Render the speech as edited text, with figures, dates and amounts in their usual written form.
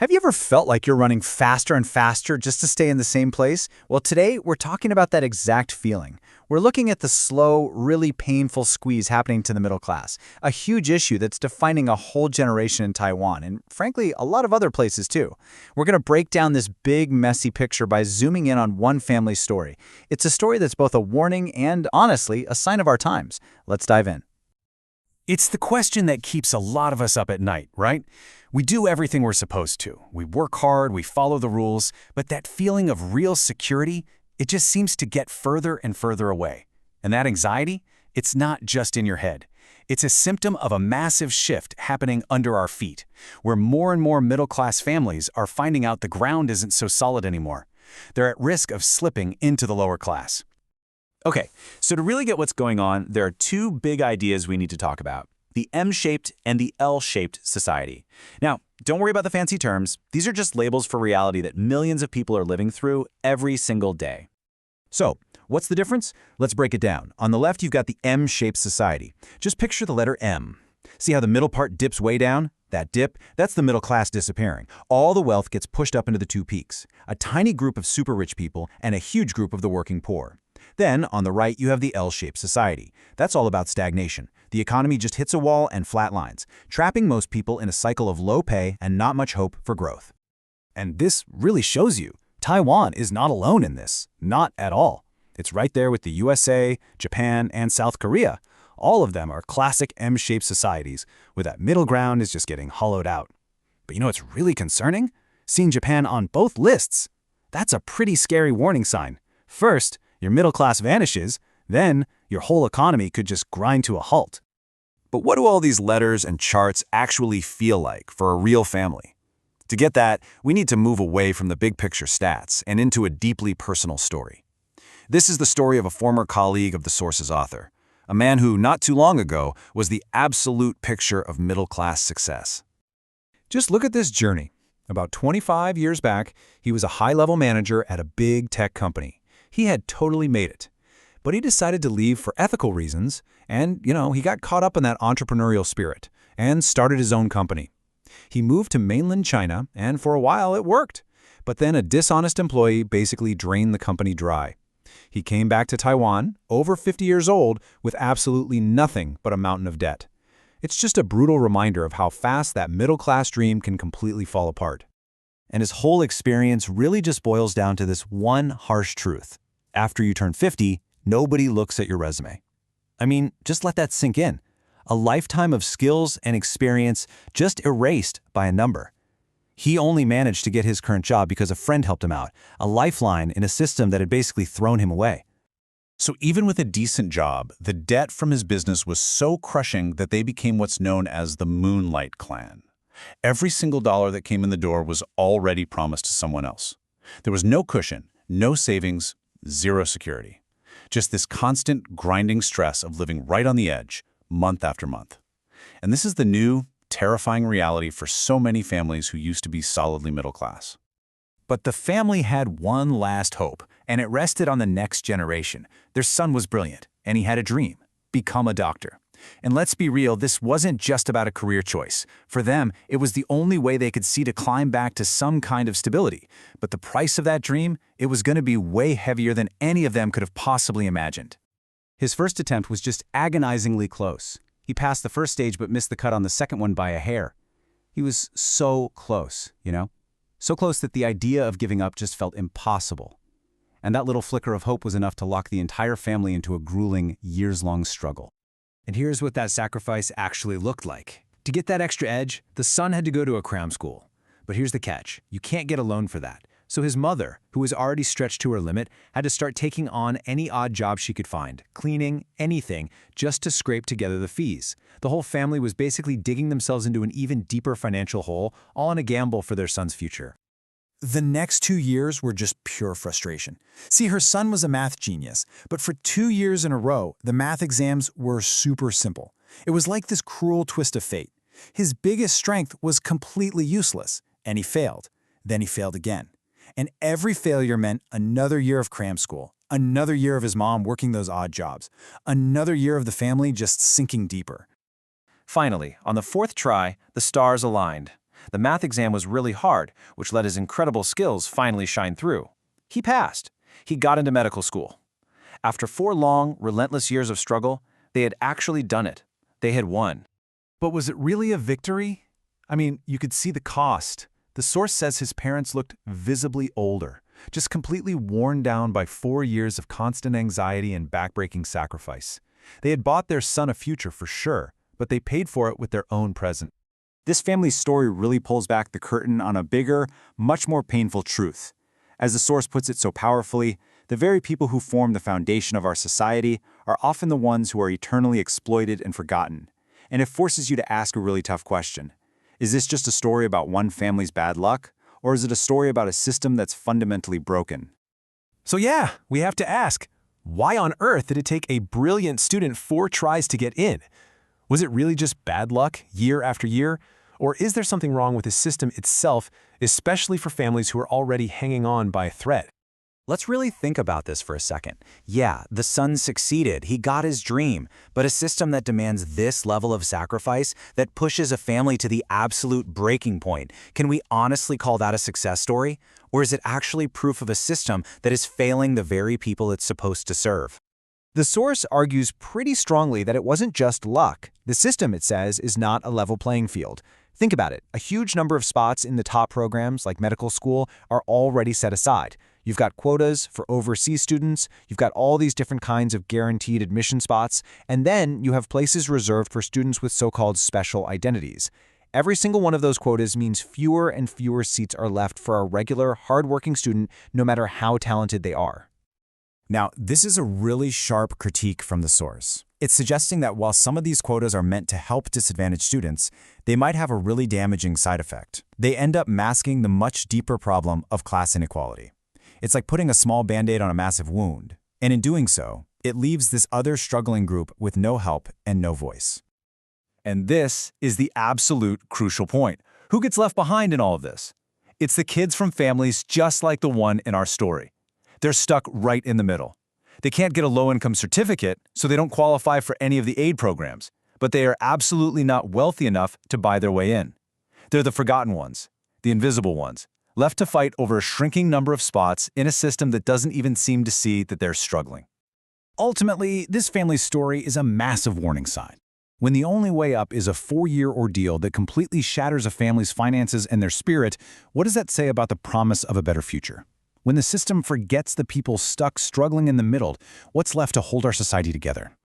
Have you ever felt like you're running faster and faster just to stay in the same place? Well, today we're talking about that exact feeling. We're looking at the slow, really painful squeeze happening to the middle class, a huge issue that's defining a whole generation in Taiwan, and frankly, a lot of other places too. We're going to break down this big, messy picture by zooming in on one family story. It's a story that's both a warning and, honestly, a sign of our times. Let's dive in. It's the question that keeps a lot of us up at night, right? We do everything we're supposed to. We work hard, we follow the rules, but that feeling of real security, it just seems to get further and further away. And that anxiety, it's not just in your head. It's a symptom of a massive shift happening under our feet, where more and more middle-class families are finding out the ground isn't so solid anymore. They're at risk of slipping into the lower class. Okay, so to really get what's going on, there are two big ideas we need to talk about: the M-shaped and the L-shaped society. Now, don't worry about the fancy terms. These are just labels for reality that millions of people are living through every single day. So, what's the difference? Let's break it down. On the left, you've got the M-shaped society. Just picture the letter M. See how the middle part dips way down? That dip, that's the middle class disappearing. All the wealth gets pushed up into the two peaks. A tiny group of super rich people and a huge group of the working poor. Then, on the right, you have the L-shaped society. That's all about stagnation. The economy just hits a wall and flatlines, trapping most people in a cycle of low pay and not much hope for growth. And this really shows you, Taiwan is not alone in this. Not at all. It's right there with the USA, Japan, and South Korea. All of them are classic M-shaped societies, where that middle ground is just getting hollowed out. But you know what's really concerning? Seeing Japan on both lists. That's a pretty scary warning sign. First, your middle class vanishes, then your whole economy could just grind to a halt. But what do all these letters and charts actually feel like for a real family? To get that, we need to move away from the big picture stats and into a deeply personal story. This is the story of a former colleague of the source's author, a man who, not too long ago, was the absolute picture of middle-class success. Just look at this journey. About 25 years back, he was a high-level manager at a big tech company. He had totally made it. But he decided to leave for ethical reasons, and, he got caught up in that entrepreneurial spirit and started his own company. He moved to mainland China, and for a while it worked. But then a dishonest employee basically drained the company dry. He came back to Taiwan, over 50 years old, with absolutely nothing but a mountain of debt. It's just a brutal reminder of how fast that middle-class dream can completely fall apart. And his whole experience really just boils down to this one harsh truth. After you turn 50, nobody looks at your resume. I mean, just let that sink in. A lifetime of skills and experience just erased by a number. He only managed to get his current job because a friend helped him out, a lifeline in a system that had basically thrown him away. So even with a decent job, the debt from his business was so crushing that they became what's known as the Moonlight Clan. Every single dollar that came in the door was already promised to someone else. There was no cushion, no savings, zero security. Just this constant grinding stress of living right on the edge, month after month. And this is the new, terrifying reality for so many families who used to be solidly middle class. But the family had one last hope, and it rested on the next generation. Their son was brilliant, and he had a dream: become a doctor. And let's be real, this wasn't just about a career choice. For them, it was the only way they could see to climb back to some kind of stability. But the price of that dream, it was going to be way heavier than any of them could have possibly imagined. His first attempt was just agonizingly close. He passed the first stage but missed the cut on the second one by a hair. He was so close, So close that the idea of giving up just felt impossible. And that little flicker of hope was enough to lock the entire family into a grueling, years-long struggle. And here's what that sacrifice actually looked like. To get that extra edge, the son had to go to a cram school. But here's the catch: you can't get a loan for that. So his mother, who was already stretched to her limit, had to start taking on any odd job she could find, cleaning, anything, just to scrape together the fees. The whole family was basically digging themselves into an even deeper financial hole, all in a gamble for their son's future. The next 2 years were just pure frustration. See, her son was a math genius, but for 2 years in a row, the math exams were super simple. It was like this cruel twist of fate. His biggest strength was completely useless, and he failed. Then he failed again. And every failure meant another year of cram school, another year of his mom working those odd jobs, another year of the family just sinking deeper. Finally, on the fourth try, the stars aligned. The math exam was really hard, which let his incredible skills finally shine through. He passed. He got into medical school. After 4 long, relentless years of struggle, they had actually done it. They had won. But was it really a victory? I mean, you could see the cost. The source says his parents looked visibly older, just completely worn down by 4 years of constant anxiety and backbreaking sacrifice. They had bought their son a future for sure, but they paid for it with their own present. This family's story really pulls back the curtain on a bigger, much more painful truth. As the source puts it so powerfully, the very people who form the foundation of our society are often the ones who are eternally exploited and forgotten. And it forces you to ask a really tough question. Is this just a story about one family's bad luck, or is it a story about a system that's fundamentally broken? So yeah, we have to ask, why on earth did it take a brilliant student 4 tries to get in? Was it really just bad luck, year after year? Or is there something wrong with the system itself, especially for families who are already hanging on by a thread? Let's really think about this for a second. Yeah, the son succeeded, he got his dream, but a system that demands this level of sacrifice, that pushes a family to the absolute breaking point, can we honestly call that a success story? Or is it actually proof of a system that is failing the very people it's supposed to serve? The source argues pretty strongly that it wasn't just luck. The system, it says, is not a level playing field. Think about it. A huge number of spots in the top programs, like medical school, are already set aside. You've got quotas for overseas students, you've got all these different kinds of guaranteed admission spots, and then you have places reserved for students with so-called special identities. Every single one of those quotas means fewer and fewer seats are left for a regular, hard-working student, no matter how talented they are. Now, this is a really sharp critique from the source. It's suggesting that while some of these quotas are meant to help disadvantaged students, they might have a really damaging side effect. They end up masking the much deeper problem of class inequality. It's like putting a small Band-Aid on a massive wound, and in doing so, it leaves this other struggling group with no help and no voice. And this is the absolute crucial point. Who gets left behind in all of this? It's the kids from families just like the one in our story. They're stuck right in the middle. They can't get a low-income certificate, so they don't qualify for any of the aid programs, but they are absolutely not wealthy enough to buy their way in. They're the forgotten ones, the invisible ones, left to fight over a shrinking number of spots in a system that doesn't even seem to see that they're struggling. Ultimately, this family's story is a massive warning sign. When the only way up is a 4-year ordeal that completely shatters a family's finances and their spirit, what does that say about the promise of a better future? When the system forgets the people stuck struggling in the middle, what's left to hold our society together?